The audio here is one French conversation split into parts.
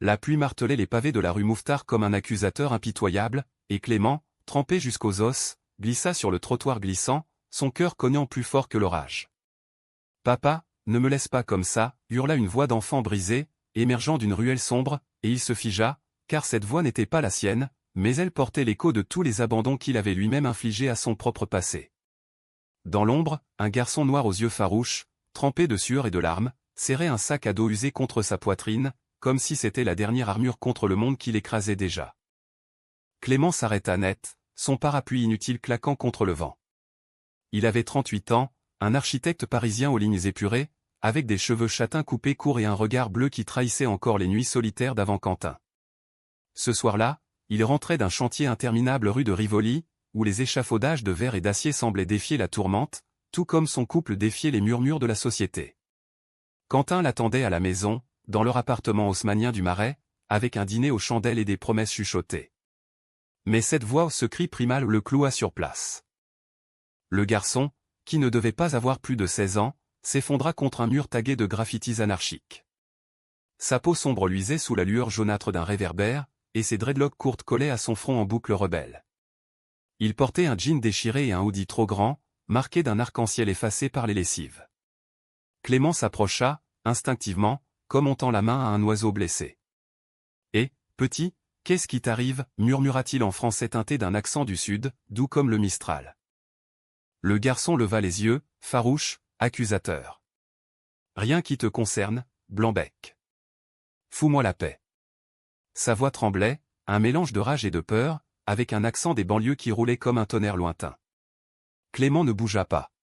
La pluie martelait les pavés de la rue Mouffetard comme un accusateur impitoyable, et Clément, trempé jusqu'aux os, glissa sur le trottoir glissant, son cœur cognant plus fort que l'orage. « Papa, ne me laisse pas comme ça » hurla une voix d'enfant brisée, émergeant d'une ruelle sombre, et il se figea, car cette voix n'était pas la sienne, mais elle portait l'écho de tous les abandons qu'il avait lui-même infligés à son propre passé. Dans l'ombre, un garçon noir aux yeux farouches, trempé de sueur et de larmes, serrait un sac à dos usé contre sa poitrine, comme si c'était la dernière armure contre le monde qui l'écrasait déjà. Clément s'arrêta net, son parapluie inutile claquant contre le vent. Il avait 38 ans, un architecte parisien aux lignes épurées, avec des cheveux châtains coupés courts et un regard bleu qui trahissait encore les nuits solitaires d'avant Quentin. Ce soir-là, il rentrait d'un chantier interminable rue de Rivoli, où les échafaudages de verre et d'acier semblaient défier la tourmente, tout comme son couple défiait les murmures de la société. Quentin l'attendait à la maison, dans leur appartement haussmannien du Marais, avec un dîner aux chandelles et des promesses chuchotées. Mais cette voix ce cri primal le cloua sur place. Le garçon, qui ne devait pas avoir plus de 16 ans, s'effondra contre un mur tagué de graffitis anarchiques. Sa peau sombre luisait sous la lueur jaunâtre d'un réverbère, et ses dreadlocks courtes collaient à son front en boucle rebelle. Il portait un jean déchiré et un hoodie trop grand, marqué d'un arc-en-ciel effacé par les lessives. Clément s'approcha, instinctivement, comme on tend la main à un oiseau blessé. « Eh, petit, qu'est-ce qui t'arrive » murmura-t-il en français teinté d'un accent du sud, doux comme le Mistral. Le garçon leva les yeux, farouche, accusateur. « Rien qui te concerne, Blanc-bec. Fous-moi la paix. » Sa voix tremblait, un mélange de rage et de peur, avec un accent des banlieues qui roulait comme un tonnerre lointain. Clément ne bougea pas.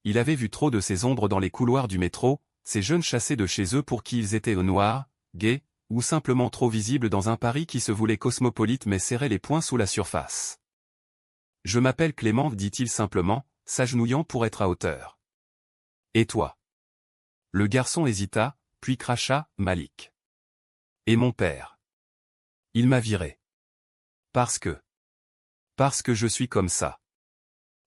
Il avait vu trop de ces ombres dans les couloirs du métro, ces jeunes chassés de chez eux pour qui ils étaient au noir, gays, ou simplement trop visibles dans un Paris qui se voulait cosmopolite mais serrait les poings sous la surface. « Je m'appelle Clément » dit-il simplement, s'agenouillant pour être à hauteur. « Et toi ?» Le garçon hésita, puis cracha, « Malik. »« Et mon père ?» ?»« Il m'a viré. »« Parce que je suis comme ça. »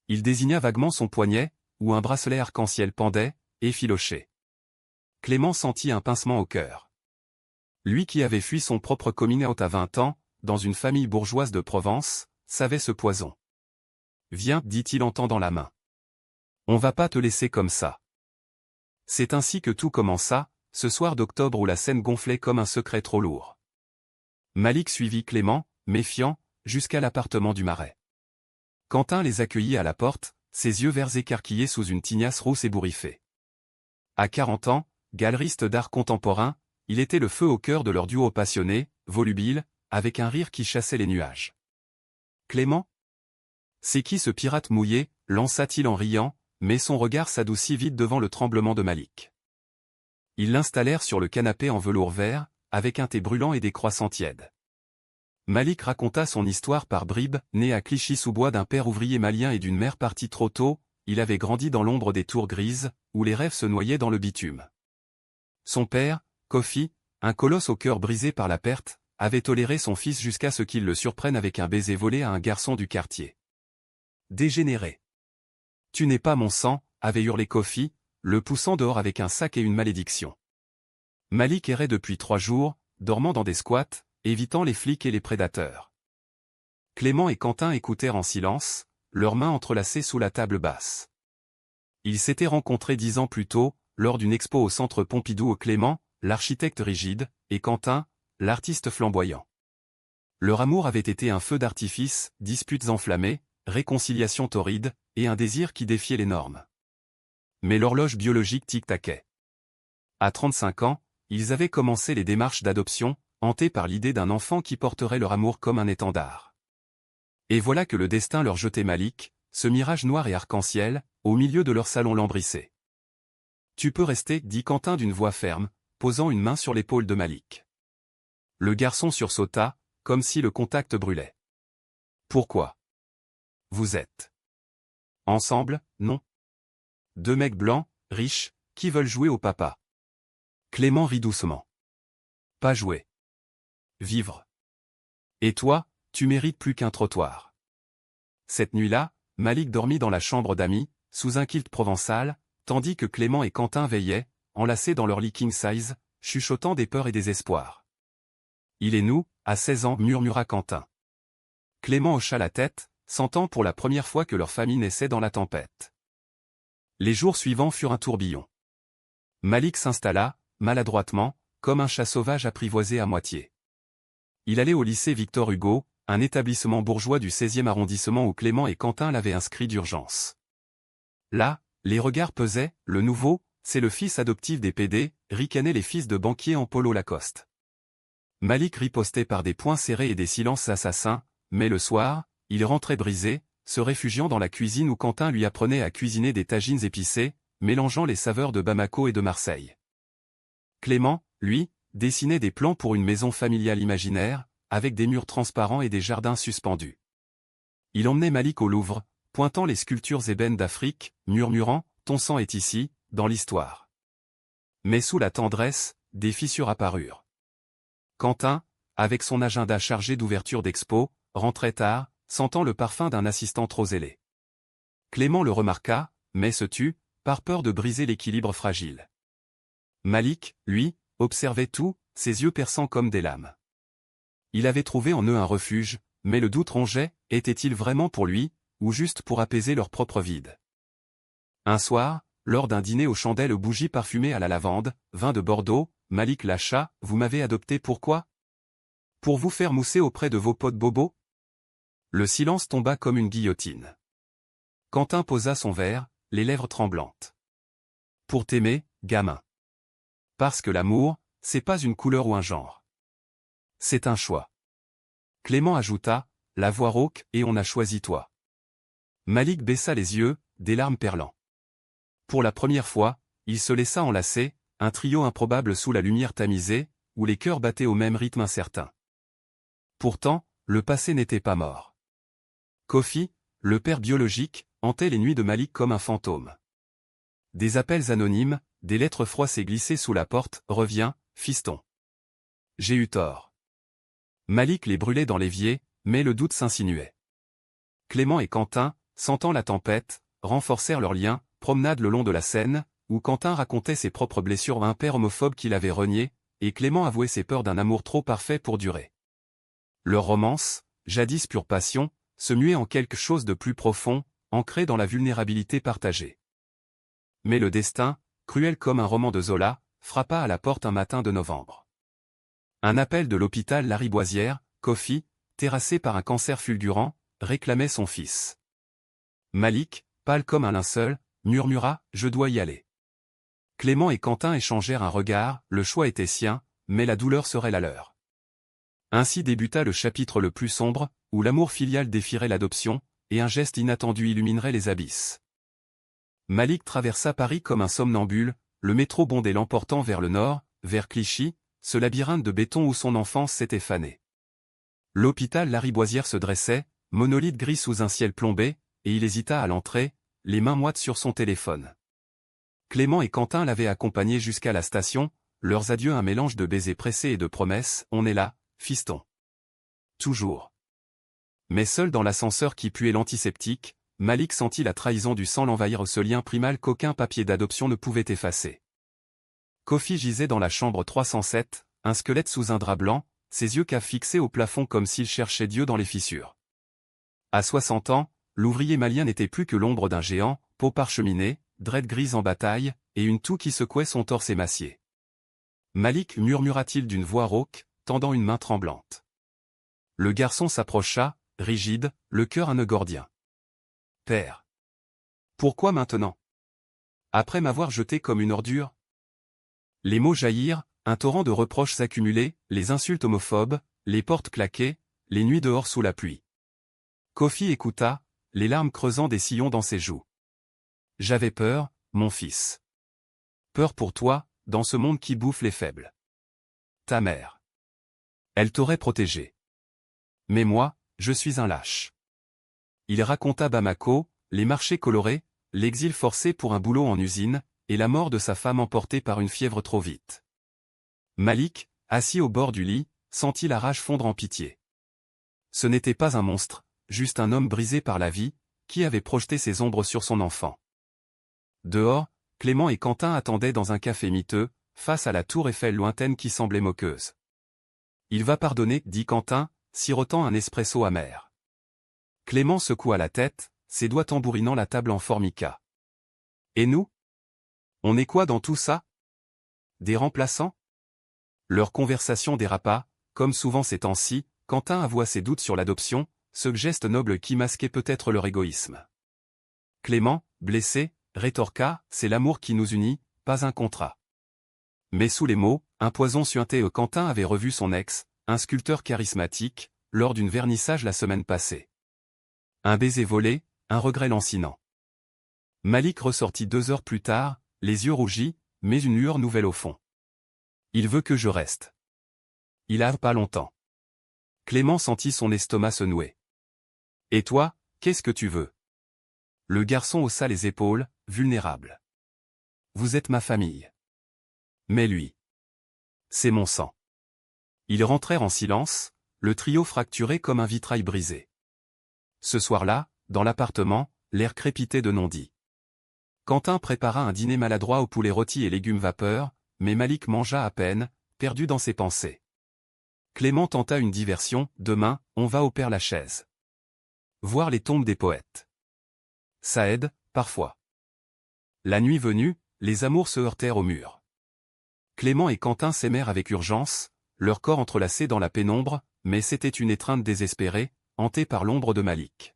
Il désigna vaguement son poignet, où un bracelet arc-en-ciel pendait, effiloché. Clément sentit un pincement au cœur. Lui qui avait fui son propre coming out à 20 ans, dans une famille bourgeoise de Provence, savait ce poison. « Viens, dit-il en tendant la main. On va pas te laisser comme ça. » C'est ainsi que tout commença, ce soir d'octobre où la scène gonflait comme un secret trop lourd. Malik suivit Clément, méfiant, jusqu'à l'appartement du Marais. Quentin les accueillit à la porte, ses yeux verts écarquillés sous une tignasse rousse ébouriffée. À 40 ans, galeriste d'art contemporain, il était le feu au cœur de leur duo passionné, volubile, avec un rire qui chassait les nuages. « Clément ? C'est qui ce pirate mouillé » lança-t-il en riant, mais son regard s'adoucit vite devant le tremblement de Malik. Ils l'installèrent sur le canapé en velours vert, avec un thé brûlant et des croissants tièdes. Malik raconta son histoire par bribes, né à Clichy-sous-Bois d'un père ouvrier malien et d'une mère partie trop tôt, il avait grandi dans l'ombre des tours grises, où les rêves se noyaient dans le bitume. Son père, Kofi, un colosse au cœur brisé par la perte, avait toléré son fils jusqu'à ce qu'il le surprenne avec un baiser volé à un garçon du quartier. Dégénéré. « Tu n'es pas mon sang » avait hurlé Kofi, le poussant dehors avec un sac et une malédiction. Malik errait depuis 3 jours, dormant dans des squats, évitant les flics et les prédateurs. Clément et Quentin écoutèrent en silence, leurs mains entrelacées sous la table basse. Ils s'étaient rencontrés 10 ans plus tôt, lors d'une expo au centre Pompidou. Clément, l'architecte rigide, et Quentin, l'artiste flamboyant. Leur amour avait été un feu d'artifice, disputes enflammées, réconciliations torrides, et un désir qui défiait les normes. Mais l'horloge biologique tic-taquait. À 35 ans, ils avaient commencé les démarches d'adoption, hantés par l'idée d'un enfant qui porterait leur amour comme un étendard. Et voilà que le destin leur jetait Malik, ce mirage noir et arc-en-ciel, au milieu de leur salon lambrissé. « Tu peux rester » dit Quentin d'une voix ferme, posant une main sur l'épaule de Malik. Le garçon sursauta, comme si le contact brûlait. « Pourquoi ? Vous êtes ensemble, non ? 2 mecs blancs, riches, qui veulent jouer au papa. » Clément rit doucement. « Pas jouer. Vivre. Et toi, tu mérites plus qu'un trottoir. » Cette nuit-là, Malik dormit dans la chambre d'amis, sous un kilt provençal, tandis que Clément et Quentin veillaient, enlacés dans leur lit king size, chuchotant des peurs et des espoirs. Il est nous, à 16 ans, murmura Quentin. Clément hocha la tête, sentant pour la première fois que leur famille naissait dans la tempête. Les jours suivants furent un tourbillon. Malik s'installa, maladroitement, comme un chat sauvage apprivoisé à moitié. Il allait au lycée Victor Hugo, un établissement bourgeois du 16e arrondissement où Clément et Quentin l'avaient inscrit d'urgence. Là, les regards pesaient, le nouveau, c'est le fils adoptif des PD, ricanaient les fils de banquiers en polo Lacoste. Malik ripostait par des poings serrés et des silences assassins, mais le soir, il rentrait brisé, se réfugiant dans la cuisine où Quentin lui apprenait à cuisiner des tagines épicés, mélangeant les saveurs de Bamako et de Marseille. Clément, lui, dessinait des plans pour une maison familiale imaginaire, avec des murs transparents et des jardins suspendus. Il emmenait Malik au Louvre, pointant les sculptures ébènes d'Afrique, murmurant « Ton sang est ici, dans l'histoire ». Mais sous la tendresse, des fissures apparurent. Quentin, avec son agenda chargé d'ouverture d'expo, rentrait tard, sentant le parfum d'un assistant trop zélé. Clément le remarqua, mais se tut, par peur de briser l'équilibre fragile. Malik, lui, observait tout, ses yeux perçants comme des lames. Il avait trouvé en eux un refuge, mais le doute rongeait, était-il vraiment pour lui, ou juste pour apaiser leur propre vide? Un soir, lors d'un dîner aux chandelles aux bougies parfumées à la lavande, vin de Bordeaux, Malik lâcha « Vous m'avez adopté pourquoi? Pour vous faire mousser auprès de vos potes bobos ?» Le silence tomba comme une guillotine. Quentin posa son verre, les lèvres tremblantes. « Pour t'aimer, gamin. Parce que l'amour, c'est pas une couleur ou un genre. C'est un choix. » Clément ajouta, la voix rauque, « Et on a choisi toi. » Malik baissa les yeux, des larmes perlant. Pour la première fois, il se laissa enlacer, un trio improbable sous la lumière tamisée, où les cœurs battaient au même rythme incertain. Pourtant, le passé n'était pas mort. Kofi, le père biologique, hantait les nuits de Malik comme un fantôme. Des appels anonymes, des lettres froissées glissées sous la porte, « Reviens, fiston. J'ai eu tort. » Malik les brûlait dans l'évier, mais le doute s'insinuait. Clément et Quentin, sentant la tempête, renforcèrent leurs liens, promenade le long de la Seine, où Quentin racontait ses propres blessures à un père homophobe qu'il avait renié, et Clément avouait ses peurs d'un amour trop parfait pour durer. Leur romance, jadis pure passion, se muait en quelque chose de plus profond, ancré dans la vulnérabilité partagée. Mais le destin, cruel comme un roman de Zola, frappa à la porte un matin de novembre. Un appel de l'hôpital Lariboisière, Kofi, terrassé par un cancer fulgurant, réclamait son fils. Malik, pâle comme un linceul, murmura « Je dois y aller ». Clément et Quentin échangèrent un regard, le choix était sien, mais la douleur serait la leur. Ainsi débuta le chapitre le plus sombre, où l'amour filial défierait l'adoption, et un geste inattendu illuminerait les abysses. Malik traversa Paris comme un somnambule, le métro bondait l'emportant vers le nord, vers Clichy, ce labyrinthe de béton où son enfance s'était fanée. L'hôpital Lariboisière se dressait, monolithe gris sous un ciel plombé, et il hésita à l'entrée, les mains moites sur son téléphone. Clément et Quentin l'avaient accompagné jusqu'à la station, leurs adieux un mélange de baisers pressés et de promesses, « On est là, fiston. Toujours. » Mais seul dans l'ascenseur qui puait l'antiseptique, Malik sentit la trahison du sang l'envahir, ce lien primal qu'aucun papier d'adoption ne pouvait effacer. Kofi gisait dans la chambre 307, un squelette sous un drap blanc, ses yeux caves fixés au plafond comme s'il cherchait Dieu dans les fissures. À 60 ans, l'ouvrier malien n'était plus que l'ombre d'un géant, peau parcheminée, dread grise en bataille, et une toux qui secouait son torse émacié. Malik, murmura-t-il d'une voix rauque, tendant une main tremblante. Le garçon s'approcha, rigide, le cœur un nœud gordien. « Père. Pourquoi maintenant? Après m'avoir jeté comme une ordure ?» Les mots jaillirent, un torrent de reproches s'accumulait, les insultes homophobes, les portes claquées, les nuits dehors sous la pluie. Kofi écouta, les larmes creusant des sillons dans ses joues. « J'avais peur, mon fils. Peur pour toi, dans ce monde qui bouffe les faibles. Ta mère. Elle t'aurait protégé. Mais moi, je suis un lâche. » Il raconta Bamako, les marchés colorés, l'exil forcé pour un boulot en usine, et la mort de sa femme emportée par une fièvre trop vite. Malik, assis au bord du lit, sentit la rage fondre en pitié. Ce n'était pas un monstre, juste un homme brisé par la vie, qui avait projeté ses ombres sur son enfant. Dehors, Clément et Quentin attendaient dans un café miteux, face à la tour Eiffel lointaine qui semblait moqueuse. il va pardonner, dit Quentin, sirotant un espresso amer. Clément secoua la tête, ses doigts tambourinant la table en formica. Et nous? On est quoi dans tout ça? Des remplaçants? Leur conversation dérapa, comme souvent ces temps-ci, Quentin avoua ses doutes sur l'adoption, ce geste noble qui masquait peut-être leur égoïsme. Clément, blessé, rétorqua, c'est l'amour qui nous unit, pas un contrat. Mais sous les mots, un poison suintait. Quentin avait revu son ex, un sculpteur charismatique, lors d'une vernissage la semaine passée. Un baiser volé, un regret lancinant. Malik ressortit 2 heures plus tard, les yeux rougis, mais une lueur nouvelle au fond. Il veut que je reste. Il a pas longtemps. Clément sentit son estomac se nouer. Et toi, qu'est-ce que tu veux? Le garçon haussa les épaules, vulnérable. Vous êtes ma famille. Mais lui. C'est mon sang. Ils rentrèrent en silence, le trio fracturé comme un vitrail brisé. Ce soir-là, dans l'appartement, l'air crépitait de non-dit. Quentin prépara un dîner maladroit au poulet rôti et légumes vapeur, mais Malik mangea à peine, perdu dans ses pensées. Clément tenta une diversion, demain, on va au Père-Lachaise. Voir les tombes des poètes. Ça aide, parfois. La nuit venue, les amours se heurtèrent au mur. Clément et Quentin s'aimèrent avec urgence, leurs corps entrelacés dans la pénombre, mais c'était une étreinte désespérée, hantée par l'ombre de Malik.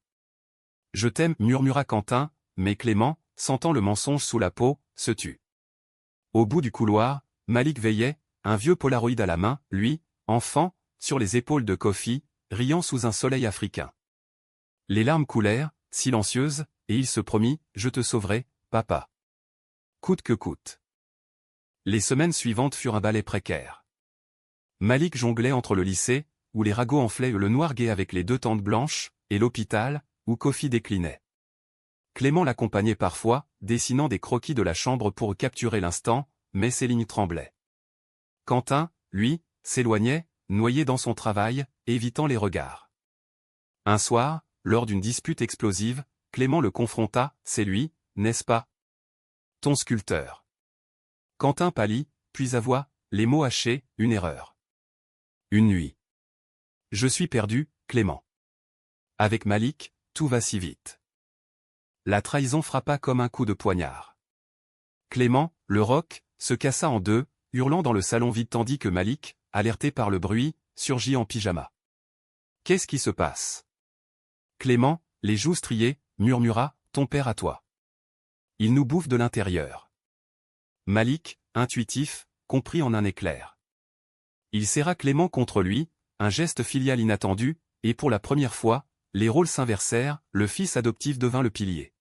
Je t'aime, murmura Quentin, mais Clément, sentant le mensonge sous la peau, se tut. Au bout du couloir, Malik veillait, un vieux polaroid à la main, lui, enfant, sur les épaules de Kofi, riant sous un soleil africain. Les larmes coulèrent, silencieuses, et il se promit, je te sauverai, papa. Coûte que coûte. Les semaines suivantes furent un balai précaire. Malik jonglait entre le lycée, où les ragots enflaient le noir gai avec les 2 tentes blanches, et l'hôpital, où Kofi déclinait. Clément l'accompagnait parfois, dessinant des croquis de la chambre pour capturer l'instant, mais ses lignes tremblaient. Quentin, lui, s'éloignait, noyé dans son travail, évitant les regards. Un soir, lors d'une dispute explosive, Clément le confronta, c'est lui, n'est-ce pas? Ton sculpteur. Quentin pâlit, puis avoua, les mots hachés, une erreur. Une nuit. Je suis perdu, Clément. Avec Malik, tout va si vite. La trahison frappa comme un coup de poignard. Clément, le roc, se cassa en deux, hurlant dans le salon vide tandis que Malik, alerté par le bruit, surgit en pyjama. Qu'est-ce qui se passe? Clément, les joues striées, murmura, ton père à toi. Il nous bouffe de l'intérieur. Malik, intuitif, comprit en un éclair. Il serra Clément contre lui, un geste filial inattendu, et pour la première fois, les rôles s'inversèrent, le fils adoptif devint le pilier.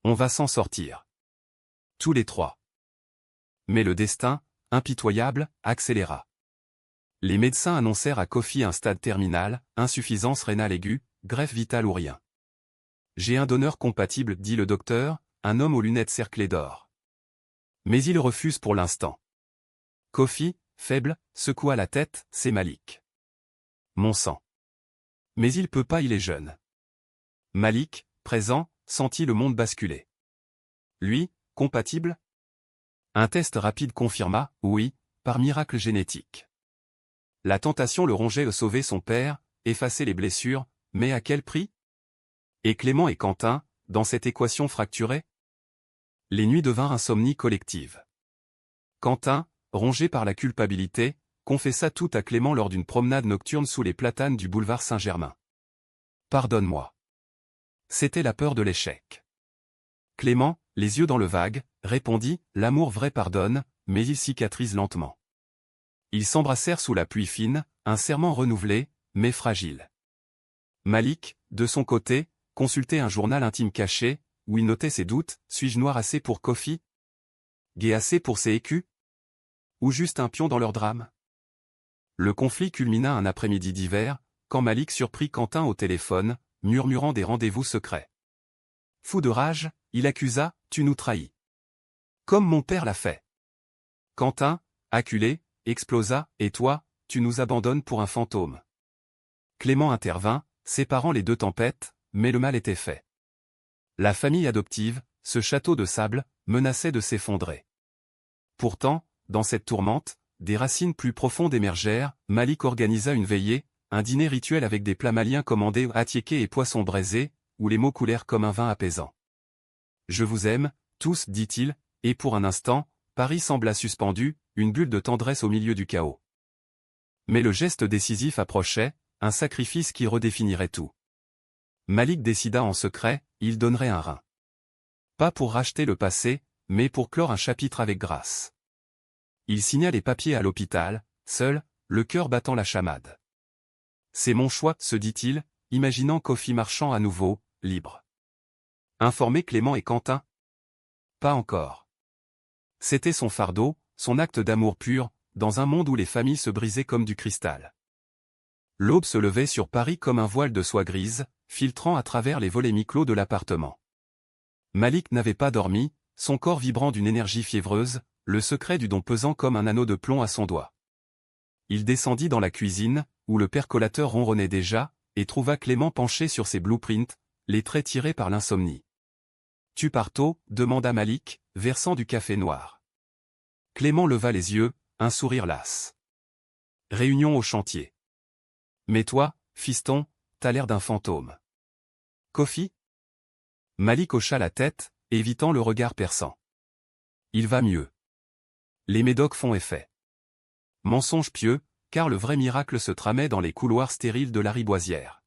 On va s'en sortir. Tous les 3. Mais le destin, impitoyable, accéléra. Les médecins annoncèrent à Kofi un stade terminal, insuffisance rénale aiguë, greffe vitale ou rien. J'ai un donneur compatible, dit le docteur, un homme aux lunettes cerclées d'or. Mais il refuse pour l'instant. Kofi, faible, secoua la tête, c'est Malik. Mon sang. Mais il peut pas, il est jeune. Malik, présent, sentit le monde basculer. Lui, compatible? Un test rapide confirma, oui, par miracle génétique. La tentation le rongeait de sauver son père, effacer les blessures, mais à quel prix? Et Clément et Quentin, dans cette équation fracturée? Les nuits devinrent insomnie collective. Quentin, rongé par la culpabilité, confessa tout à Clément lors d'une promenade nocturne sous les platanes du boulevard Saint-Germain. Pardonne-moi. C'était la peur de l'échec. Clément, les yeux dans le vague, répondit, l'amour vrai pardonne, mais il cicatrise lentement. Ils s'embrassèrent sous la pluie fine, un serment renouvelé, mais fragile. Malik, de son côté, consultait un journal intime caché, où il notait ses doutes, suis-je noir assez pour Kofi? Gai assez pour ses écus? Ou juste un pion dans leur drame? Le conflit culmina un après-midi d'hiver, quand Malik surprit Quentin au téléphone, murmurant des rendez-vous secrets. Fou de rage, il accusa, tu nous trahis. Comme mon père l'a fait. Quentin, acculé, explosa, et toi, tu nous abandonnes pour un fantôme. Clément intervint, séparant les 2 tempêtes, mais le mal était fait. La famille adoptive, ce château de sable, menaçait de s'effondrer. Pourtant, dans cette tourmente, des racines plus profondes émergèrent. Malik organisa une veillée, un dîner rituel avec des plats maliens commandés attiéké et poissons braisés, où les mots coulèrent comme un vin apaisant. « Je vous aime, tous, dit-il, et pour un instant, Paris sembla suspendu, une bulle de tendresse au milieu du chaos. Mais le geste décisif approchait, un sacrifice qui redéfinirait tout. Malik décida en secret, il donnerait un rein. Pas pour racheter le passé, mais pour clore un chapitre avec grâce. Il signa les papiers à l'hôpital, seul, le cœur battant la chamade. C'est mon choix, se dit-il, imaginant Kofi marchant à nouveau, libre. Informer Clément et Quentin? Pas encore. C'était son fardeau, son acte d'amour pur, dans un monde où les familles se brisaient comme du cristal. L'aube se levait sur Paris comme un voile de soie grise, filtrant à travers les volets mi-clos de l'appartement. Malik n'avait pas dormi, son corps vibrant d'une énergie fiévreuse, le secret du don pesant comme un anneau de plomb à son doigt. Il descendit dans la cuisine, où le percolateur ronronnait déjà, et trouva Clément penché sur ses blueprints, les traits tirés par l'insomnie. « Tu pars tôt ?» demanda Malik, versant du café noir. Clément leva les yeux, un sourire las. « Réunion au chantier. »« Mais toi, fiston, t'as l'air d'un fantôme. »« Kofi ?» Malik hocha la tête, évitant le regard perçant. « Il va mieux. Les médocs font effet. » Mensonge pieux, car le vrai miracle se tramait dans les couloirs stériles de Lariboisière.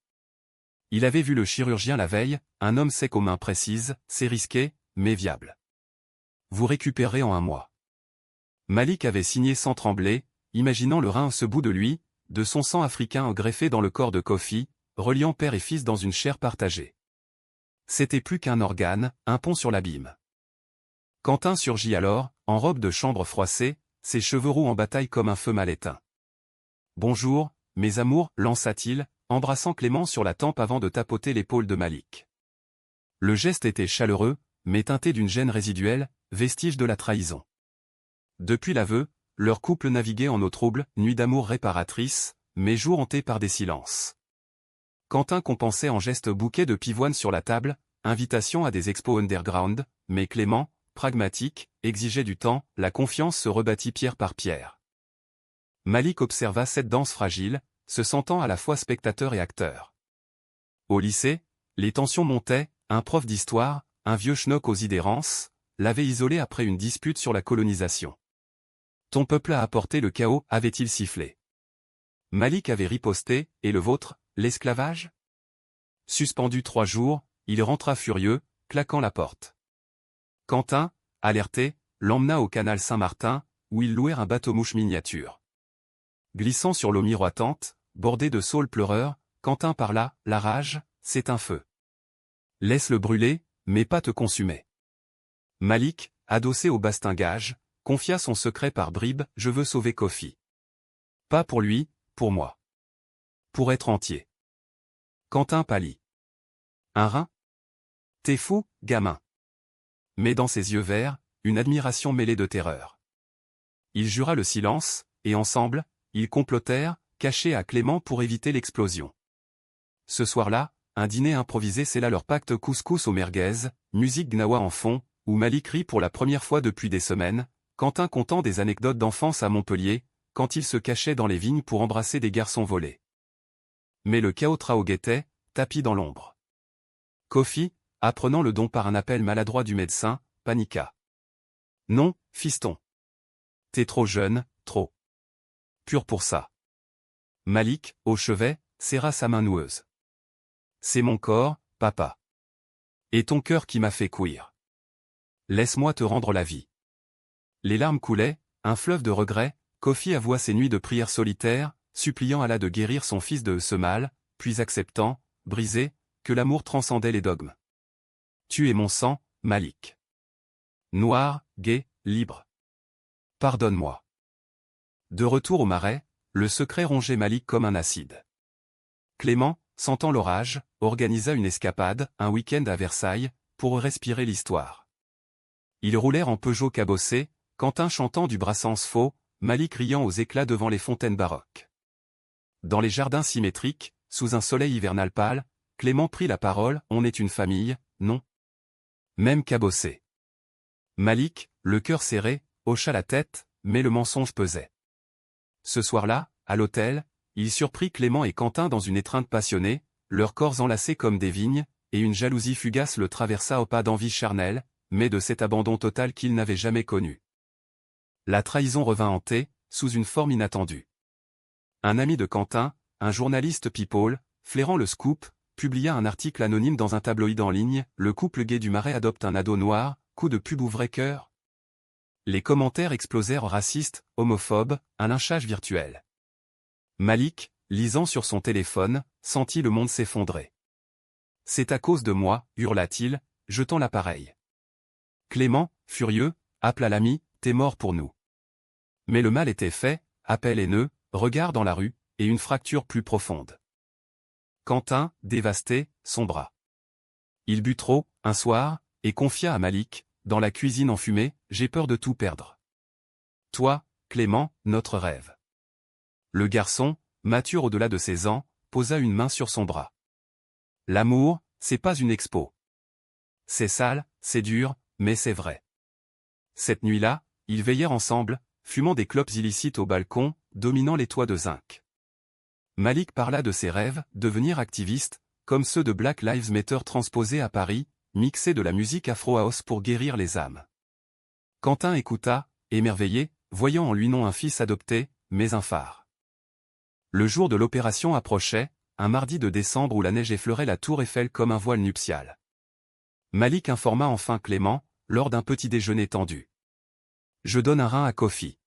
Il avait vu le chirurgien la veille, un homme sec aux mains précises, c'est risqué, mais viable. Vous récupérez en 1 mois. Malik avait signé sans trembler, imaginant le rein à ce bout de lui, de son sang africain greffé dans le corps de Kofi, reliant père et fils dans une chair partagée. C'était plus qu'un organe, un pont sur l'abîme. Quentin surgit alors, en robe de chambre froissée, ses cheveux roux en bataille comme un feu mal éteint. « Bonjour, mes amours » lança-t-il, embrassant Clément sur la tempe avant de tapoter l'épaule de Malik. Le geste était chaleureux, mais teinté d'une gêne résiduelle, vestige de la trahison. Depuis l'aveu, leur couple naviguait en eau trouble, nuit d'amour réparatrice, mais jour hanté par des silences. Quentin compensait en gestes bouquets de pivoine sur la table, invitation à des expos underground, mais Clément, pragmatique, exigeait du temps, la confiance se rebâtit pierre par pierre. Malik observa cette danse fragile, se sentant à la fois spectateur et acteur. Au lycée, les tensions montaient, un prof d'histoire, un vieux schnock aux idées rances, l'avait isolé après une dispute sur la colonisation. « Ton peuple a apporté le chaos » avait-il sifflé. Malik avait riposté, et le vôtre, l'esclavage? Suspendu 3 jours, il rentra furieux, claquant la porte. Quentin, alerté, l'emmena au canal Saint-Martin, où ils louèrent un bateau-mouche miniature. Glissant sur l'eau miroitante, bordé de saules pleureurs, Quentin parla, la rage, c'est un feu. Laisse-le brûler, mais pas te consumer. Malik, adossé au bastingage, confia son secret par bribes, je veux sauver Kofi. Pas pour lui, pour moi. Pour être entier. Quentin pâlit. Un rein? T'es fou, gamin. Mais dans ses yeux verts, une admiration mêlée de terreur. Il jura le silence, et ensemble, ils complotèrent, cachés à Clément pour éviter l'explosion. Ce soir-là, un dîner improvisé scella leur pacte couscous au merguez, musique gnawa en fond, où Malik rit pour la première fois depuis des semaines, Quentin contant des anecdotes d'enfance à Montpellier, quand il se cachait dans les vignes pour embrasser des garçons volés. Mais le chaos guettait, tapis dans l'ombre. Kofi, apprenant le don par un appel maladroit du médecin, paniqua. Non, fiston. T'es trop jeune, trop pur pour ça. Malik, au chevet, serra sa main noueuse. C'est mon corps, papa. Et ton cœur qui m'a fait couir. Laisse-moi te rendre la vie. Les larmes coulaient, un fleuve de regrets, Kofi avoua ses nuits de prière solitaire, suppliant Allah de guérir son fils de ce mal, puis acceptant, brisé, que l'amour transcendait les dogmes. Tu es mon sang, Malik. Noir, gai, libre. Pardonne-moi. De retour au marais, le secret rongeait Malik comme un acide. Clément, sentant l'orage, organisa une escapade, un week-end à Versailles, pour respirer l'histoire. Ils roulèrent en Peugeot cabossé, Quentin chantant du Brassens faux, Malik riant aux éclats devant les fontaines baroques. Dans les jardins symétriques, sous un soleil hivernal pâle, Clément prit la parole, on est une famille, non? Même cabossé. Malik, le cœur serré, hocha la tête, mais le mensonge pesait. Ce soir-là, à l'hôtel, il surprit Clément et Quentin dans une étreinte passionnée, leurs corps enlacés comme des vignes, et une jalousie fugace le traversa au pas d'envie charnelle, mais de cet abandon total qu'il n'avait jamais connu. La trahison revint hanter, sous une forme inattendue. Un ami de Quentin, un journaliste people, flairant le scoop, publia un article anonyme dans un tabloïd en ligne, le couple gay du Marais adopte un ado noir, coup de pub ou vrai cœur. Les commentaires explosèrent racistes, homophobes, un lynchage virtuel. Malik, lisant sur son téléphone, sentit le monde s'effondrer. « C'est à cause de moi, hurla-t-il, jetant l'appareil. Clément, furieux, appela l'ami, t'es mort pour nous. Mais le mal était fait, appel haineux, regard dans la rue, et une fracture plus profonde. Quentin, dévasté, sombra. Il but trop, un soir, et confia à Malik, dans la cuisine enfumée, j'ai peur de tout perdre. Toi, Clément, notre rêve. Le garçon, mature au-delà de ses ans, posa une main sur son bras. L'amour, c'est pas une expo. C'est sale, c'est dur, mais c'est vrai. Cette nuit-là, ils veillèrent ensemble, fumant des clopes illicites au balcon, dominant les toits de zinc. Malik parla de ses rêves, devenir activiste, comme ceux de Black Lives Matter transposés à Paris, mixer de la musique afro-house pour guérir les âmes. Quentin écouta, émerveillé, voyant en lui non un fils adopté, mais un phare. Le jour de l'opération approchait, un mardi de décembre où la neige effleurait la tour Eiffel comme un voile nuptial. Malik informa enfin Clément, lors d'un petit déjeuner tendu. « Je donne un rein à Kofi. »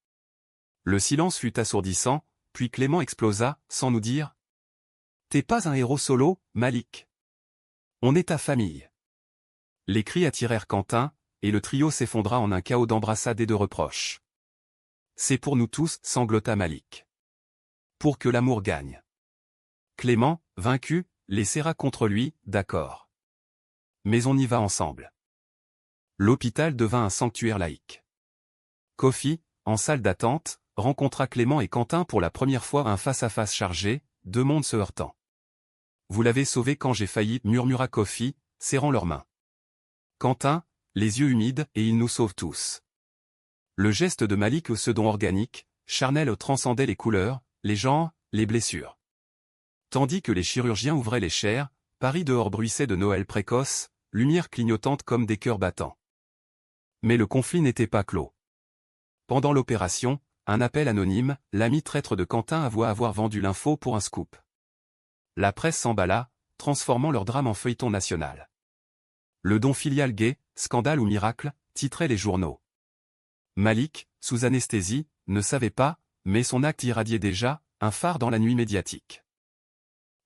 Le silence fut assourdissant, puis Clément explosa, sans nous dire « T'es pas un héros solo, Malik. On est ta famille. » Les cris attirèrent Quentin, et le trio s'effondra en un chaos d'embrassades et de reproches. « C'est pour nous tous, sanglota Malik. Pour que l'amour gagne. » Clément, vaincu, les serra contre lui, d'accord. Mais on y va ensemble. L'hôpital devint un sanctuaire laïque. Kofi, en salle d'attente, rencontra Clément et Quentin pour la première fois un face-à-face chargé, deux mondes se heurtant. « Vous l'avez sauvé quand j'ai failli, murmura Kofi, serrant leurs mains. Quentin, les yeux humides, et il nous sauve tous. Le geste de Malik au second organique, charnel transcendait les couleurs, les genres, les blessures. Tandis que les chirurgiens ouvraient les chairs, Paris dehors bruissait de Noël précoce, lumière clignotante comme des cœurs battants. Mais le conflit n'était pas clos. Pendant l'opération, un appel anonyme, l'ami traître de Quentin avoua avoir vendu l'info pour un scoop. La presse s'emballa, transformant leur drame en feuilleton national. Le don filial gay, scandale ou miracle, titraient les journaux. Malik, sous anesthésie, ne savait pas, mais son acte irradiait déjà, un phare dans la nuit médiatique.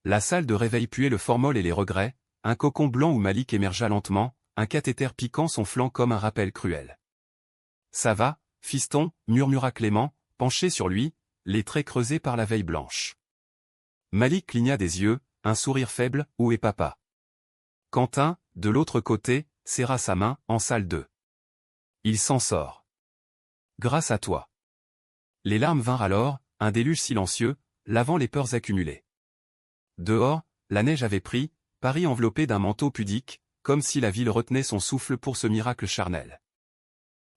La salle de réveil puait le formol et les regrets, un cocon blanc où Malik émergea lentement, un cathéter piquant son flanc comme un rappel cruel. « Ça va, fiston » murmura Clément, penché sur lui, les traits creusés par la veille blanche. Malik cligna des yeux, un sourire faible, où est papa? Quentin, de l'autre côté, serra sa main, en salle 2. Il s'en sort. Grâce à toi. Les larmes vinrent alors, un déluge silencieux, lavant les peurs accumulées. Dehors, la neige avait pris, Paris enveloppé d'un manteau pudique, comme si la ville retenait son souffle pour ce miracle charnel.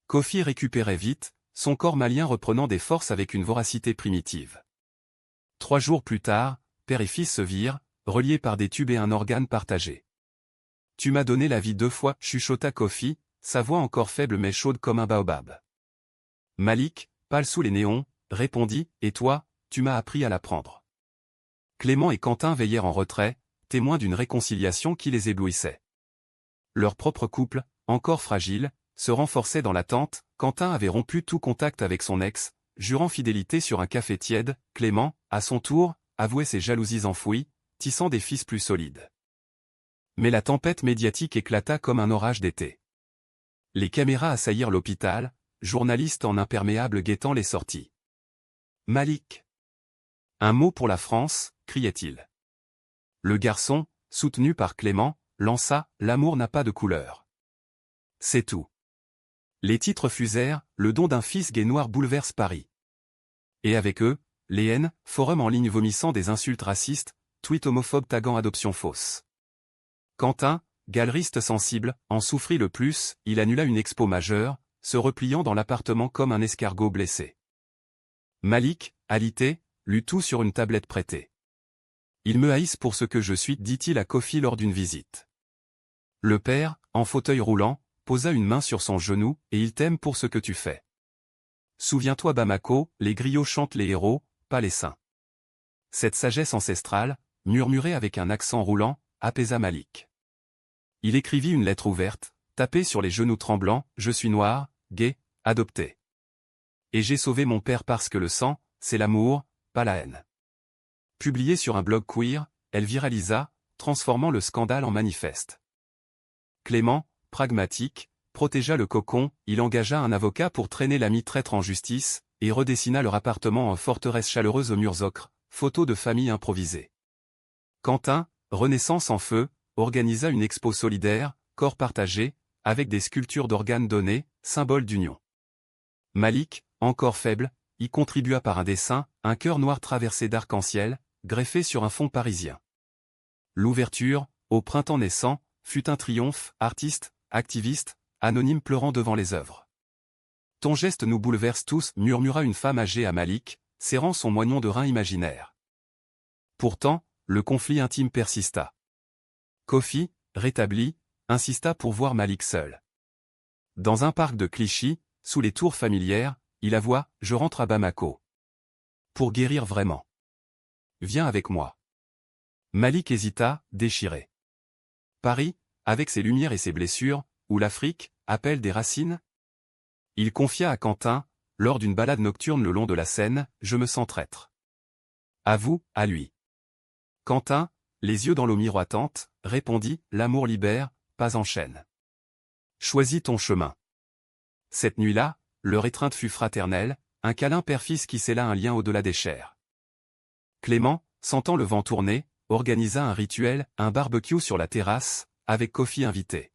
Kofi récupérait vite, son corps malien reprenant des forces avec une voracité primitive. 3 jours plus tard, père et fils se virent, reliés par des tubes et un organe partagé. « Tu m'as donné la vie 2 fois, chuchota Kofi, sa voix encore faible mais chaude comme un baobab. Malik, pâle sous les néons, répondit, « Et toi, tu m'as appris à la prendre. » Clément et Quentin veillèrent en retrait, témoins d'une réconciliation qui les éblouissait. Leur propre couple, encore fragile, se renforçait dans l'attente. Quentin avait rompu tout contact avec son ex, jurant fidélité sur un café tiède. Clément, à son tour, avouait ses jalousies enfouies, tissant des fils plus solides. Mais la tempête médiatique éclata comme un orage d'été. Les caméras assaillirent l'hôpital, journalistes en imperméable guettant les sorties. « Malik. Un mot pour la France » criait-il. Le garçon, soutenu par Clément, lança « L'amour n'a pas de couleur. » C'est tout. Les titres fusèrent, le don d'un fils gay noir bouleverse Paris. Et avec eux, les haines, forums en ligne vomissant des insultes racistes, tweets homophobes taguant adoption fausse. Quentin, galeriste sensible, en souffrit le plus, il annula une expo majeure, se repliant dans l'appartement comme un escargot blessé. Malik, alité, lut tout sur une tablette prêtée. Ils me haïssent pour ce que je suis, dit-il à Kofi lors d'une visite. Le père, en fauteuil roulant, posa une main sur son genou, et il t'aime pour ce que tu fais. Souviens-toi Bamako, les griots chantent les héros, pas les saints. Cette sagesse ancestrale, murmurée avec un accent roulant, apaisa Malik. Il écrivit une lettre ouverte, tapé sur les genoux tremblants, je suis noir, gay, adopté. Et j'ai sauvé mon père parce que le sang, c'est l'amour, pas la haine. Publiée sur un blog queer, elle viralisa, transformant le scandale en manifeste. Clément, pragmatique, protégea le cocon, il engagea un avocat pour traîner l'ami traître en justice, et redessina leur appartement en forteresse chaleureuse aux murs ocre, photo de famille improvisée. Quentin, Renaissance en feu, organisa une expo solidaire, corps partagé, avec des sculptures d'organes donnés, symbole d'union. Malik, encore faible, y contribua par un dessin, un cœur noir traversé d'arc-en-ciel, greffé sur un fond parisien. L'ouverture, au printemps naissant, fut un triomphe, artistes, activistes, anonymes pleurant devant les œuvres. Ton geste nous bouleverse tous, murmura une femme âgée à Malik, serrant son moignon de rein imaginaire. Pourtant, le conflit intime persista. Kofi, rétabli, insista pour voir Malik seul. Dans un parc de Clichy, sous les tours familières, il avoua « Je rentre à Bamako. Pour guérir vraiment. Viens avec moi. » Malik hésita, déchiré. Paris, avec ses lumières et ses blessures, ou l'Afrique, appelle des racines? Il confia à Quentin, lors d'une balade nocturne le long de la Seine, « Je me sens traître. » À vous, à lui. Quentin, les yeux dans l'eau miroitante, répondit, « L'amour libère, pas enchaîne. Choisis ton chemin. » Cette nuit-là, leur étreinte fut fraternelle, un câlin père-fils qui scella un lien au-delà des chairs. Clément, sentant le vent tourner, organisa un rituel, un barbecue sur la terrasse, avec Kofi invité.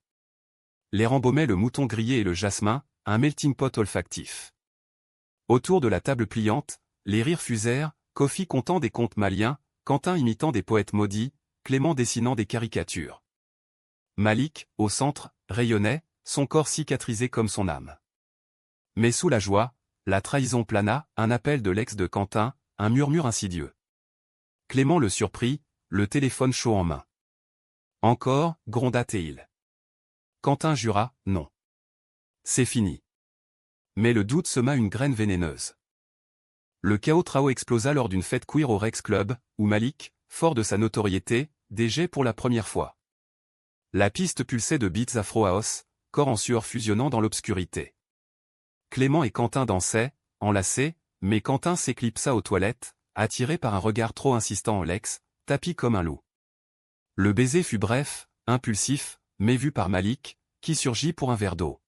L'air embaumait le mouton grillé et le jasmin, un melting pot olfactif. Autour de la table pliante, les rires fusèrent, Kofi contant des contes maliens, Quentin imitant des poètes maudits, Clément dessinant des caricatures. Malik, au centre, rayonnait, son corps cicatrisé comme son âme. Mais sous la joie, la trahison plana, un appel de l'ex de Quentin, un murmure insidieux. Clément le surprit, le téléphone chaud en main. Encore, gronda-t-il. Quentin jura, non. C'est fini. Mais le doute sema une graine vénéneuse. Le chaos trao explosa lors d'une fête queer au Rex Club, où Malik, fort de sa notoriété, dégeait pour la première fois. La piste pulsait de beats afro house, corps en sueur fusionnant dans l'obscurité. Clément et Quentin dansaient, enlacés, mais Quentin s'éclipsa aux toilettes, attiré par un regard trop insistant en Lex, tapi comme un loup. Le baiser fut bref, impulsif, mais vu par Malik, qui surgit pour un verre d'eau.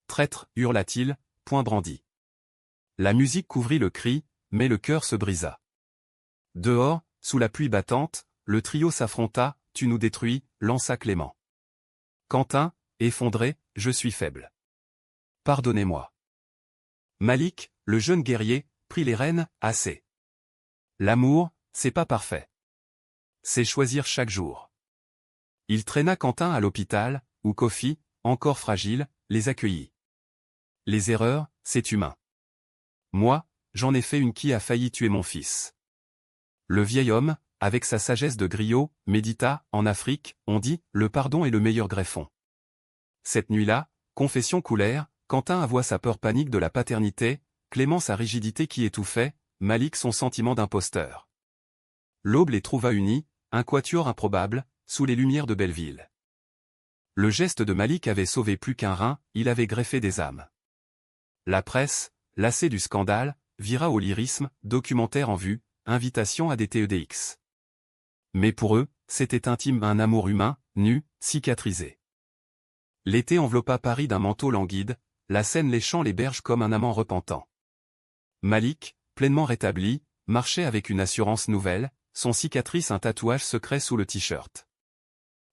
Traître, hurla-t-il, poing brandi. La musique couvrit le cri, mais le cœur se brisa. Dehors, sous la pluie battante, le trio s'affronta, tu nous détruis, lança Clément. Quentin, effondré, je suis faible. Pardonnez-moi. Malik, le jeune guerrier, prit les rênes, assez. L'amour, c'est pas parfait. C'est choisir chaque jour. Il traîna Quentin à l'hôpital, où Kofi, encore fragile, les accueillit. Les erreurs, c'est humain. Moi, j'en ai fait une qui a failli tuer mon fils. Le vieil homme, avec sa sagesse de griot, médita, en Afrique, on dit, le pardon est le meilleur greffon. Cette nuit-là, confession coulèrent, Quentin avoua sa peur panique de la paternité, Clément sa rigidité qui étouffait, Malik son sentiment d'imposteur. L'aube les trouva unis, un quatuor improbable, sous les lumières de Belleville. Le geste de Malik avait sauvé plus qu'un rein, il avait greffé des âmes. La presse, lassée du scandale, vira au lyrisme, documentaire en vue, invitation à des TEDx. Mais pour eux, c'était intime, un amour humain, nu, cicatrisé. L'été enveloppa Paris d'un manteau languide, la Seine léchant les berges comme un amant repentant. Malik, pleinement rétabli, marchait avec une assurance nouvelle, son cicatrice un tatouage secret sous le t-shirt.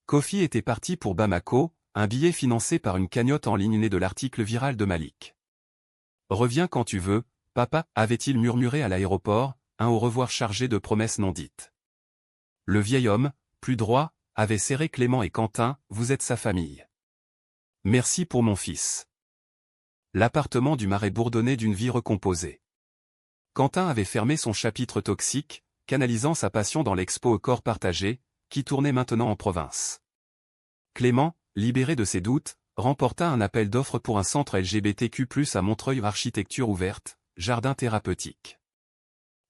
Kofi était parti pour Bamako, un billet financé par une cagnotte en ligne née de l'article viral de Malik. Reviens quand tu veux, papa, avait-il murmuré à l'aéroport, un au revoir chargé de promesses non dites. Le vieil homme, plus droit, avait serré Clément et Quentin, vous êtes sa famille. Merci pour mon fils. L'appartement du Marais bourdonnait d'une vie recomposée. Quentin avait fermé son chapitre toxique, canalisant sa passion dans l'expo au corps partagé, qui tournait maintenant en province. Clément, libéré de ses doutes, remporta un appel d'offres pour un centre LGBTQ+, à Montreuil, architecture ouverte, jardin thérapeutique.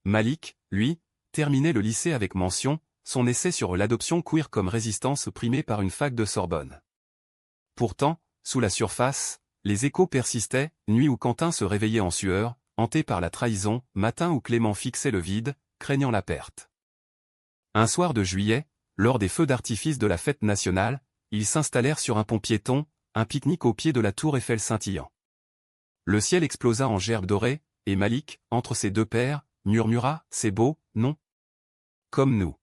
Malik, lui, terminait le lycée avec mention, son essai sur l'adoption queer comme résistance primé par une fac de Sorbonne. Pourtant, sous la surface, les échos persistaient, nuit où Quentin se réveillait en sueur, hanté par la trahison, matin où Clément fixait le vide, craignant la perte. Un soir de juillet, lors des feux d'artifice de la fête nationale, ils s'installèrent sur un pont piéton, un pique-nique au pied de la tour Eiffel scintillant. Le ciel explosa en gerbes dorées, et Malik, entre ses deux pères, murmura « C'est beau, non ?» Comme nous.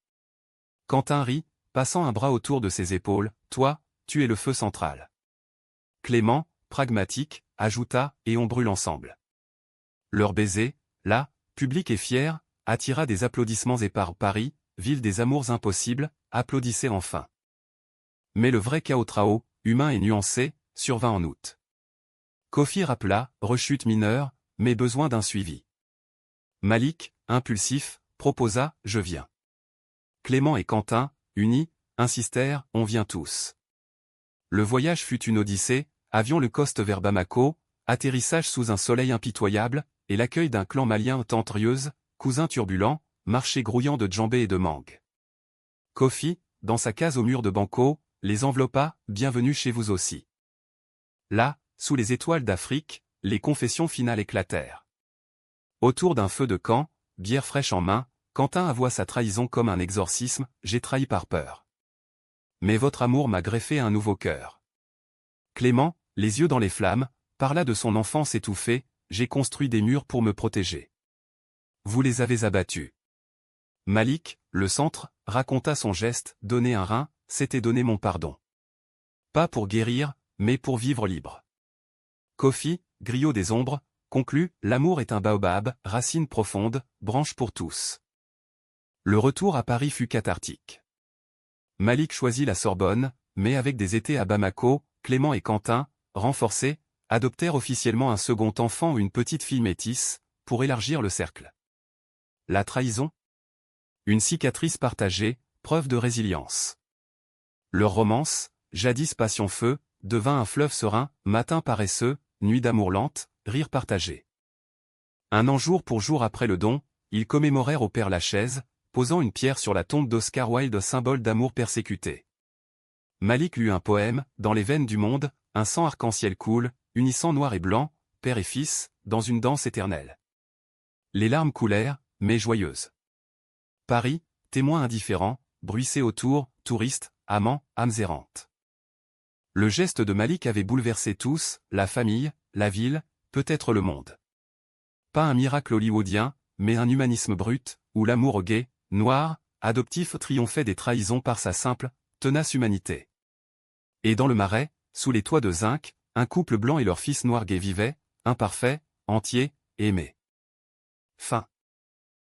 Quentin rit, passant un bras autour de ses épaules, « Toi, tu es le feu central. » Clément, pragmatique, ajouta « Et on brûle ensemble. » Leur baiser, là, public et fier, attira des applaudissements épars. Paris, ville des amours impossibles, applaudissait enfin. Mais le vrai chaos trao, humain et nuancé, survint en août. Kofi rappela, rechute mineure, mais besoin d'un suivi. Malik, impulsif, proposa, je viens. Clément et Quentin, unis, insistèrent, on vient tous. Le voyage fut une odyssée, avion le coste vers Bamako, atterrissage sous un soleil impitoyable, et l'accueil d'un clan malien tante rieuse, cousin turbulent, marché grouillant de djembé et de mangue. Kofi, dans sa case au mur de Banco, les enveloppa, bienvenue chez vous aussi. Là, sous les étoiles d'Afrique, les confessions finales éclatèrent. Autour d'un feu de camp, bière fraîche en main, Quentin avoua sa trahison comme un exorcisme, j'ai trahi par peur. Mais votre amour m'a greffé un nouveau cœur. Clément, les yeux dans les flammes, parla de son enfance étouffée, j'ai construit des murs pour me protéger. Vous les avez abattus. Malik, le centre, raconta son geste, donner un rein, c'était donner mon pardon. Pas pour guérir, mais pour vivre libre. Kofi, griot des ombres, conclut, l'amour est un baobab, racine profonde, branche pour tous. Le retour à Paris fut cathartique. Malik choisit la Sorbonne, mais avec des étés à Bamako, Clément et Quentin, renforcés, adoptèrent officiellement un second enfant ou une petite fille métisse, pour élargir le cercle. La trahison? Une cicatrice partagée, preuve de résilience. Leur romance, jadis passion-feu, devint un fleuve serein, matin paresseux, nuit d'amour lente, rire partagé. Un an jour pour jour après le don, ils commémorèrent au Père-Lachaise, posant une pierre sur la tombe d'Oscar Wilde, symbole d'amour persécuté. Malik lut un poème, dans les veines du monde, un sang arc-en-ciel coule, unissant noir et blanc, père et fils, dans une danse éternelle. Les larmes coulèrent, mais joyeuses. Paris, témoin indifférent, bruissait autour, touristes, amants, âmes errantes. Le geste de Malik avait bouleversé tous, la famille, la ville, peut-être le monde. Pas un miracle hollywoodien, mais un humanisme brut, où l'amour gay, noir, adoptif triomphait des trahisons par sa simple, tenace humanité. Et dans le Marais, sous les toits de zinc, un couple blanc et leur fils noir gay vivaient, imparfait, entier, aimé. Fin.